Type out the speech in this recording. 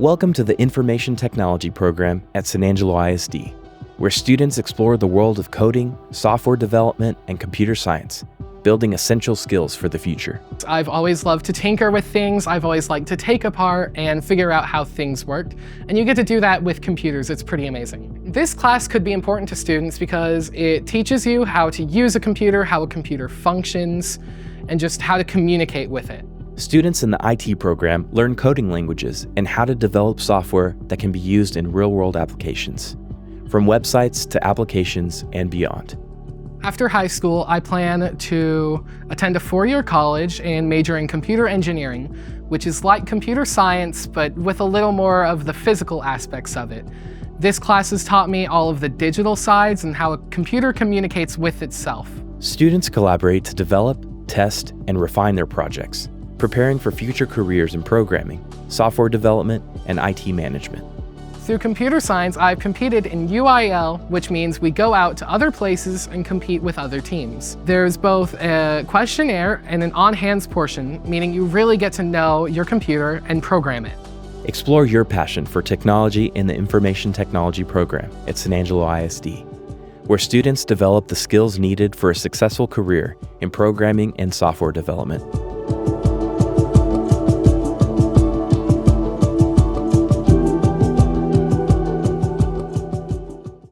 Welcome to the Information Technology program at San Angelo ISD, where students explore the world of coding, software development, and computer science, building essential skills for the future. I've always loved to tinker with things. I've always liked to take apart and figure out how things worked. And you get to do that with computers. It's pretty amazing. This class could be important to students because it teaches you how to use a computer, how a computer functions, and just how to communicate with it. Students in the IT program learn coding languages and how to develop software that can be used in real-world applications, from websites to applications and beyond. After high school, I plan to attend a four-year college and major in computer engineering, which is like computer science, but with a little more of the physical aspects of it. This class has taught me all of the digital sides and how a computer communicates with itself. Students collaborate to develop, test, and refine their projects, preparing for future careers in programming, software development, and IT management. Through computer science, I've competed in UIL, which means we go out to other places and compete with other teams. There's both a questionnaire and an on-hands portion, meaning you really get to know your computer and program it. Explore your passion for technology in the Information Technology program at San Angelo ISD, where students develop the skills needed for a successful career in programming and software development.